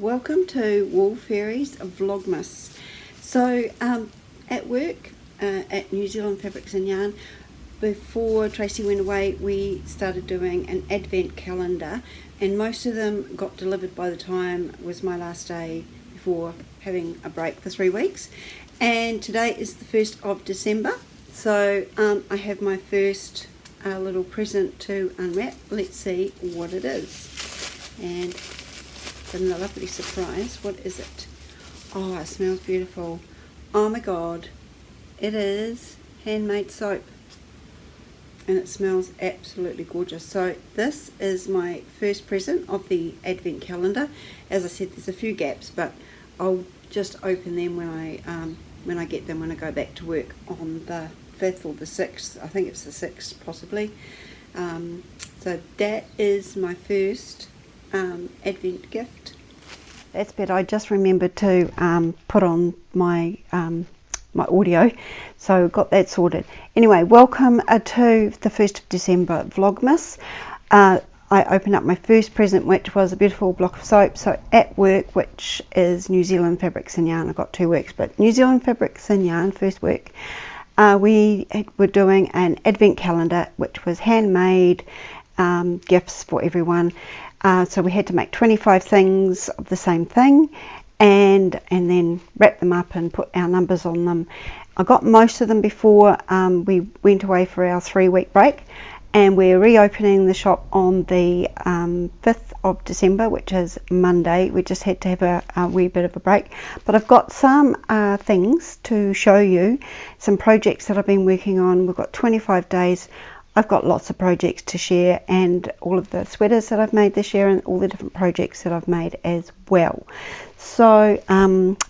Welcome to Wool Fairies Vlogmas. So at work at New Zealand Fabrics and Yarn, before Tracy went away, we started doing an advent calendar, and most of them got delivered by the time it was my last day before having a break for 3 weeks. And today is the 1st of December, so I have my first little present to unwrap. Let's see what it is. And it's a lovely surprise. What is it? Oh, it smells beautiful. Oh my god, it is handmade soap, and it smells absolutely gorgeous. So this is my first present of the advent calendar. As I said, there's a few gaps, but I'll just open them when I get them, when I go back to work on the 5th or the 6th. I think it's the 6th possibly. So that is my first advent gift. That's better. I just remembered to put on my my audio, so got that sorted. Anyway, welcome to the 1st of December Vlogmas. I opened up my first present, which was a beautiful block of soap. So at work, which is New Zealand Fabrics and Yarn, I've got 2 works, but New Zealand Fabrics and Yarn, first work, we were doing an advent calendar, which was handmade gifts for everyone. So we had to make 25 things of the same thing, and then wrap them up and put our numbers on them. I got most of them before we went away for our 3-week break, and we're reopening the shop on the 5th of December, which is Monday. We just had to have a wee bit of a break, but I've got some things to show you, some projects that I've been working on. We've got 25 days. I've got lots of projects to share, and all of the sweaters that I've made this year, and all the different projects that I've made as well. So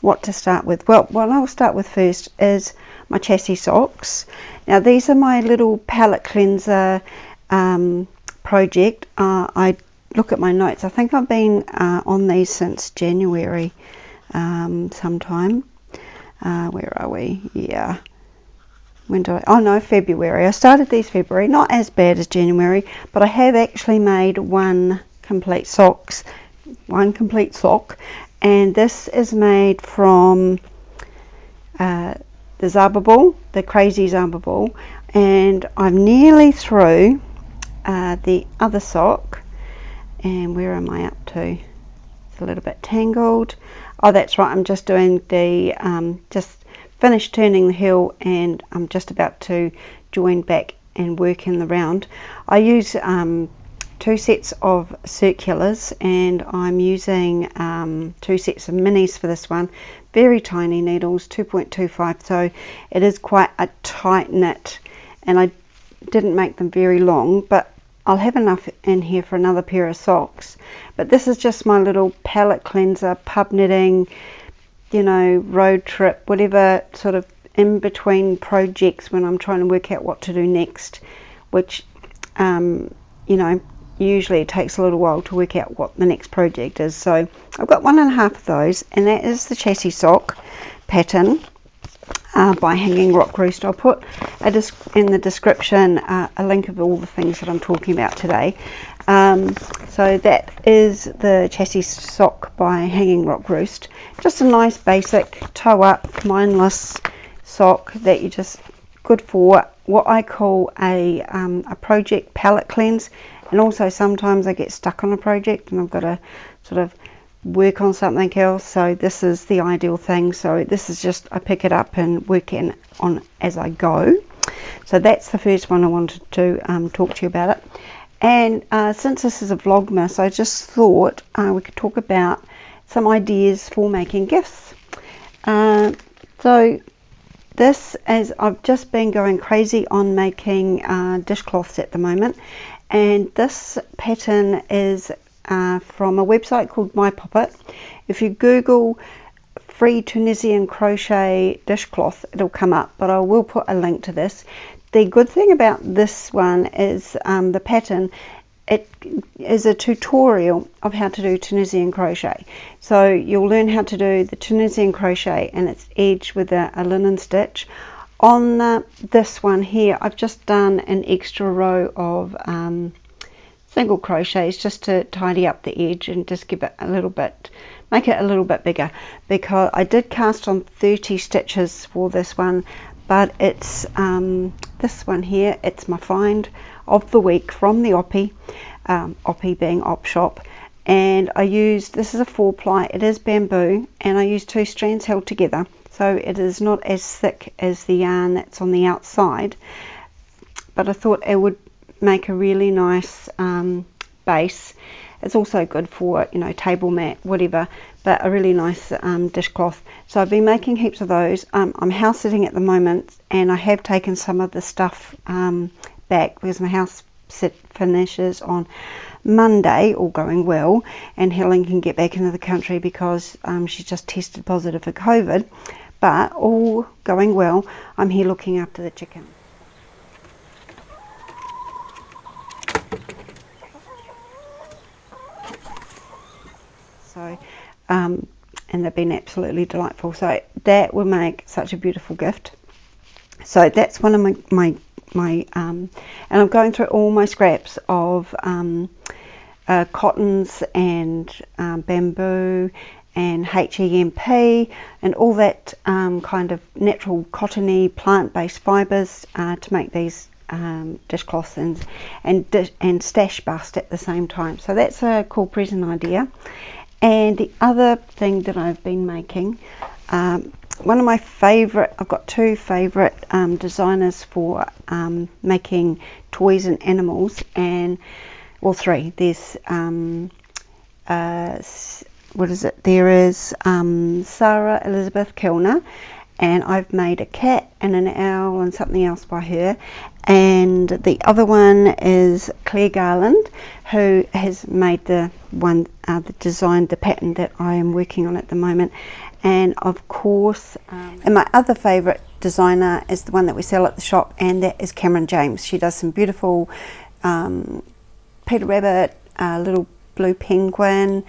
what to start with? Well, what I'll start with first is my chassis socks. Now these are my little palette cleanser project. I look at my notes. I think I've been on these since January sometime. Where are we? Yeah. When did oh no, February. I started these February, not as bad as January, but I have actually made one complete sock, and this is made from the Zaba ball, the crazy Zaba ball, and I'm nearly through the other sock. And where am I up to? It's a little bit tangled. Oh, that's right, I'm just doing the just finished turning the heel, and I'm just about to join back and work in the round. I use 2 sets of circulars, and I'm using 2 sets of minis for this one. Very tiny needles, 2.25, so it is quite a tight knit, and I didn't make them very long, but I'll have enough in here for another pair of socks. But this is just my little palette cleanser, pub knitting, you know, road trip, whatever, sort of in between projects when I'm trying to work out what to do next, which you know, usually it takes a little while to work out what the next project is. So I've got 1.5 of those, and that is the chassis sock pattern by Hanging Rock Roost. I'll put in the description a link of all the things that I'm talking about today. So that is the chassis sock by Hanging Rock Roost. Just a nice basic toe up mindless sock that you just good for what I call a project palette cleanse. And also sometimes I get stuck on a project and I've got to sort of work on something else, so this is the ideal thing. So this is just, I pick it up and work on as I go. So that's the first one I wanted to talk to you about it. And since this is a Vlogmas, I just thought we could talk about some ideas for making gifts. So this is, I've just been going crazy on making dishcloths at the moment, and this pattern is from a website called My Poppet. If you Google free Tunisian crochet dishcloth, it'll come up, but I will put a link to this. The good thing about this one is the pattern, it is a tutorial of how to do Tunisian crochet. So you'll learn how to do the Tunisian crochet, and it's edged with a linen stitch. On this one here, I've just done an extra row of single crochets just to tidy up the edge and just give it a little bit make it a little bit bigger, because I did cast on 30 stitches for this one, but it's this one here, it's my find of the week from the Oppie, Oppie being Op Shop. And I used, this is a 4-ply, it is bamboo, and I used 2 strands held together, so it is not as thick as the yarn that's on the outside, but I thought it would make a really nice base. It's also good for, you know, table mat, whatever, but a really nice dishcloth. So I've been making heaps of those. I'm house sitting at the moment, and I have taken some of the stuff back because my house sit finishes on Monday, all going well, and Helen can get back into the country because she's just tested positive for COVID. But all going well, I'm here looking after the chicken. So, and they've been absolutely delightful. So that will make such a beautiful gift. So that's one of my and I'm going through all my scraps of cottons and bamboo and HEMP and all that kind of natural cottony plant-based fibres to make these dishcloths and stash bust at the same time. So that's a cool present idea. And the other thing that I've been making, one of my favourite, I've got 2 favourite designers for making toys and animals, and well, 3. There's what is it? There is Sarah Elizabeth Kilner, and I've made a cat and an owl and something else by her. And the other one is Claire Garland, who has made the one that designed the pattern that I am working on at the moment. And of course, and my other favourite designer is the one that we sell at the shop, and that is Cameron James. She does some beautiful Peter Rabbit, little blue penguin,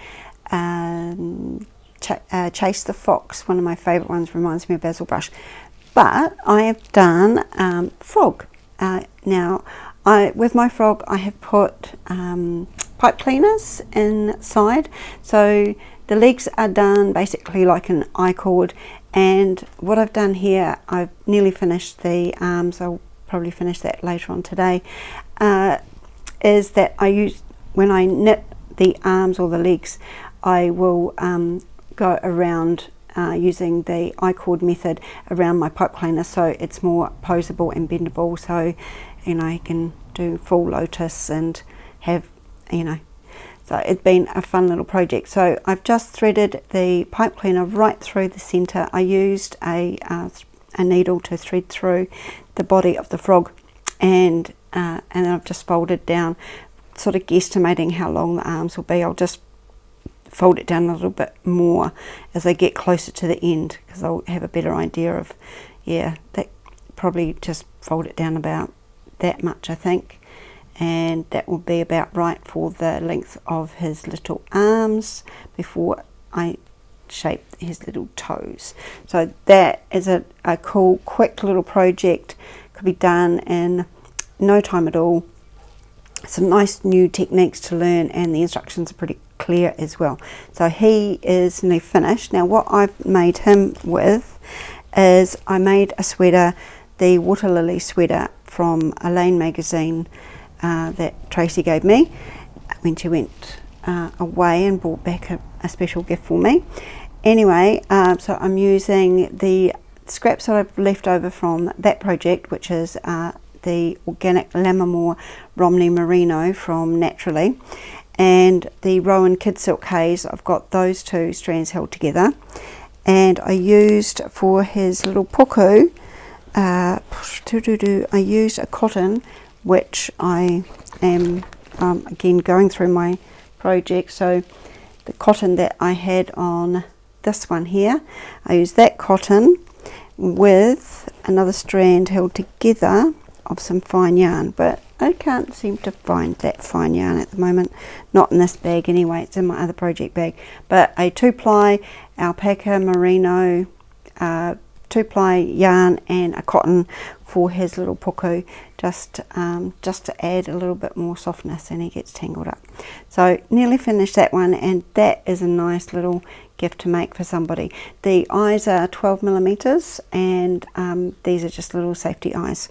Chase the Fox, one of my favourite ones, reminds me of Basil Brush. But I have done frog. Now, with my frog, I have put pipe cleaners inside. So the legs are done basically like an I-cord. And what I've done here, I've nearly finished the arms. I'll probably finish that later on today. Is that I use, when I knit the arms or the legs, I will go around using the I-cord method around my pipe cleaner, so it's more poseable and bendable, so you know, you can do full lotus and have, you know, so it's been a fun little project. So I've just threaded the pipe cleaner right through the center. I used a needle to thread through the body of the frog, and then I've just folded down, sort of guesstimating how long the arms will be. I'll just fold it down a little bit more as I get closer to the end, because I'll have a better idea of, yeah, that probably just fold it down about that much, I think, and that will be about right for the length of his little arms before I shape his little toes. So that is a cool, quick little project. Could be done in no time at all. Some nice new techniques to learn, and the instructions are pretty clear as well. So he is nearly finished. Now what I've made him with is I made a sweater, the Water Lily sweater from Elaine magazine that Tracy gave me when she went away and brought back a special gift for me. Anyway, so I'm using the scraps that I've left over from that project, which is the organic Hyldermoer Romney Merino from Naturally, and the Rowan Kid Silk Haze. I've got those 2 strands held together, and I used for his little puku, I used a cotton, which I am again going through my project. So the cotton that I had on this one here, I used that cotton with another strand held together of some fine yarn, but I can't seem to find that fine yarn at the moment, not in this bag anyway, it's in my other project bag. But a 2-ply alpaca merino 2-ply yarn and a cotton for his little puku, just to add a little bit more softness and he gets tangled up. So nearly finished that one, and that is a nice little gift to make for somebody. The eyes are 12 millimeters, and these are just little safety eyes.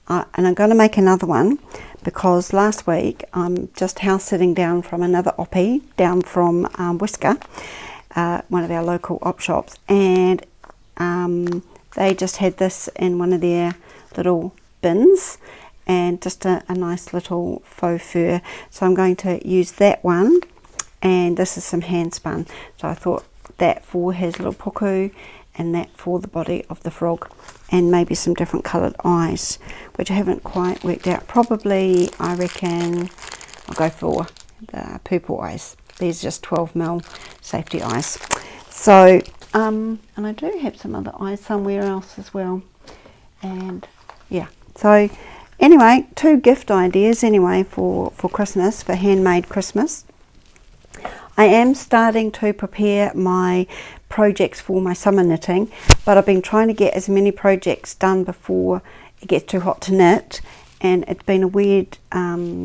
And I'm going to make another one because last week I'm just house sitting down from another oppie down from Whisker, one of our local op shops, and they just had this in one of their little bins, and just a nice little faux fur. So I'm going to use that one, and this is some hand spun. So I thought that for his little puku, and that for the body of the frog, and maybe some different coloured eyes, which I haven't quite worked out. Probably, I reckon, I'll go for the purple eyes. These are just 12mm safety eyes. So, and I do have some other eyes somewhere else as well. And yeah, so anyway, 2 gift ideas anyway for Christmas, for handmade Christmas. I am starting to prepare my projects for my summer knitting, but I've been trying to get as many projects done before it gets too hot to knit, and it's been a weird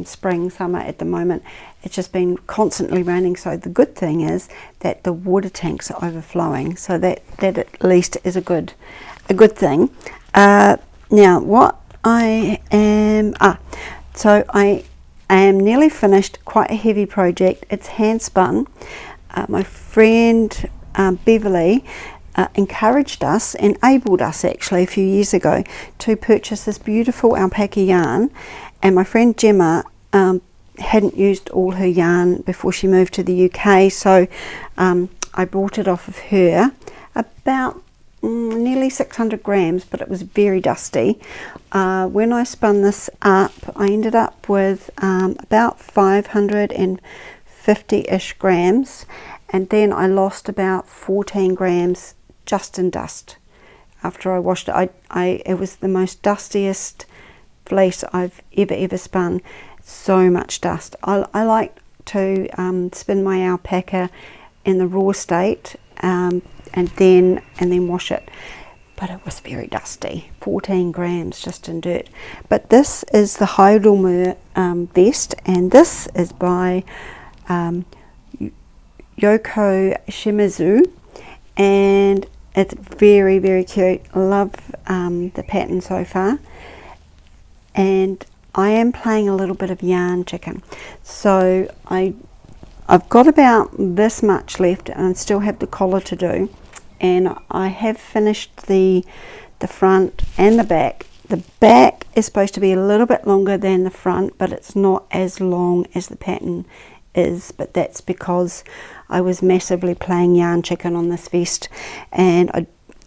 spring, summer at the moment. It's just been constantly raining, so the good thing is that the water tanks are overflowing, so that at least is a good thing. Now what I am so I am nearly finished quite a heavy project. It's hand spun. My friend Beverly encouraged us, enabled us actually a few years ago to purchase this beautiful alpaca yarn, and my friend Gemma hadn't used all her yarn before she moved to the UK, so I bought it off of her, about nearly 600 grams, but it was very dusty. When I spun this up, I ended up with about 550-ish grams, and then I lost about 14 grams just in dust after I washed it. It was the most dustiest fleece I've ever spun. So much dust. I like to spin my alpaca in the raw state and then wash it, but it was very dusty. 14 grams just in dirt. But this is the Hyldermoer vest, and this is by Yuko Shimizu, and it's very, very cute. I love the pattern so far, and I am playing a little bit of yarn chicken. So I've got about this much left, and I still have the collar to do, and I have finished the front and the back. The back is supposed to be a little bit longer than the front, but it's not as long as the pattern is, but that's because I was massively playing yarn chicken on this vest, and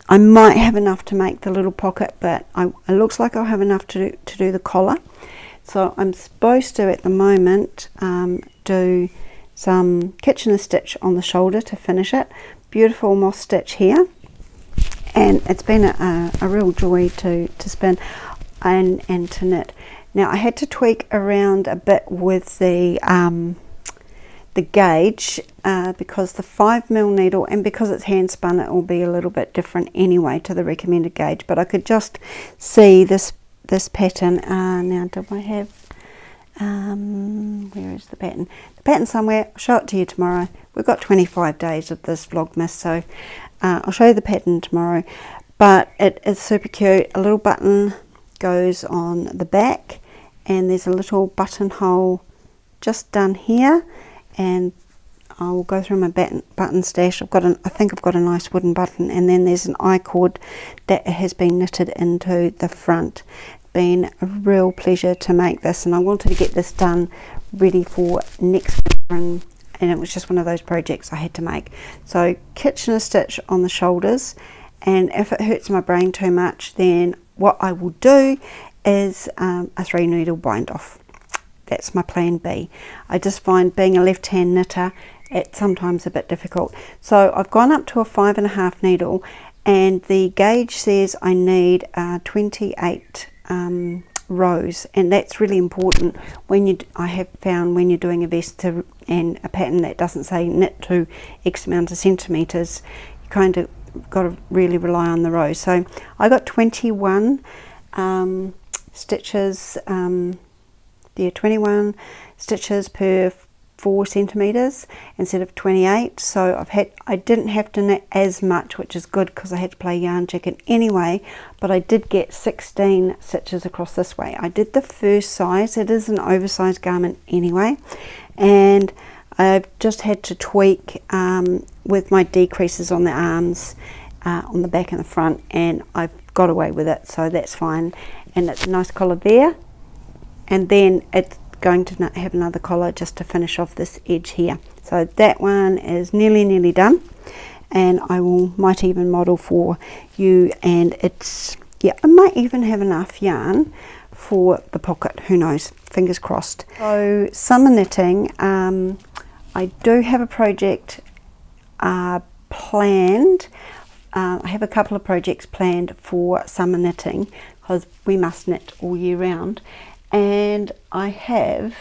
I might have enough to make the little pocket, but it looks like I'll have enough to do the collar. So I'm supposed to at the moment do some Kitchener stitch on the shoulder to finish it. Beautiful moss stitch here, and it's been a real joy to spin and to knit. Now I had to tweak around a bit with the gauge because the 5mm needle, and because it's hand spun, it will be a little bit different anyway to the recommended gauge, but I could just see this pattern. Now do I have where is the pattern? The pattern somewhere. I'll show it to you tomorrow. We've got 25 days of this Vlogmas, so I'll show you the pattern tomorrow, but it is super cute. A little button goes on the back, and there's a little buttonhole just done here, and I'll go through my button stash. I think I've got a nice wooden button, and then there's an I-cord that has been knitted into the front. Been a real pleasure to make this, and I wanted to get this done ready for next winter, and it was just one of those projects I had to make. So Kitchener stitch on the shoulders, and if it hurts my brain too much, then what I will do is a 3 needle bind off. That's my plan B. I just find being a left hand knitter, it's sometimes a bit difficult. So I've gone up to a 5.5 needle, and the gauge says I need 28 rows, and that's really important when I have found when you're doing a vest and a pattern that doesn't say knit to X amount of centimeters, you kind of got to really rely on the rows. So I got 21 stitches, 21 stitches per 24 centimeters instead of 28, so I didn't have to knit as much, which is good because I had to play yarn chicken anyway, but I did get 16 stitches across this way. I did the first size. It is an oversized garment anyway, and I've just had to tweak with my decreases on the arms, on the back and the front, and I've got away with it, so that's fine. And it's a nice collar there, and then it's going to have another collar just to finish off this edge here. So that one is nearly done, and I might even model for you, and it's, yeah, I might even have enough yarn for the pocket, who knows, fingers crossed. So summer knitting, I do have a project planned. I have a couple of projects planned for summer knitting because we must knit all year round, and I have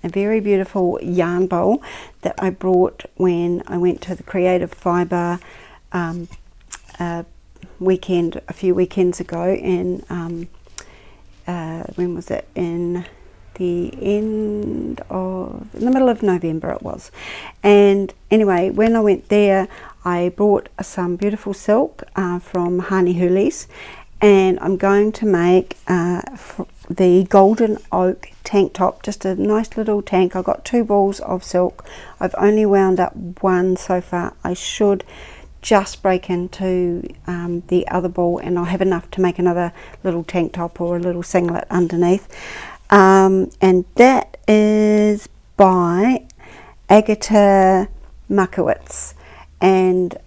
a very beautiful yarn bowl that I brought when I went to the Creative Fibre weekend a few weekends ago, and when was it? In the middle of November it was. And anyway, when I went there, I brought some beautiful silk from Hani Huli's, and I'm going to make the golden oak tank top, just a nice little tank. I've got 2 balls of silk. I've only wound up one so far. I should just break into the other ball, and I'll have enough to make another little tank top or a little singlet underneath. And that is by Agata Mackiewicz, and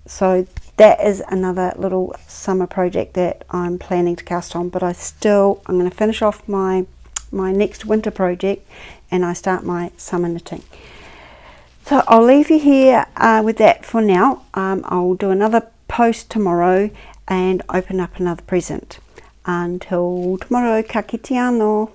so that is another little summer project that I'm planning to cast on. But I'm going to finish off my next winter project, and I start my summer knitting. So I'll leave you here with that for now. I'll do another post tomorrow and open up another present. Until tomorrow, ka kite anō.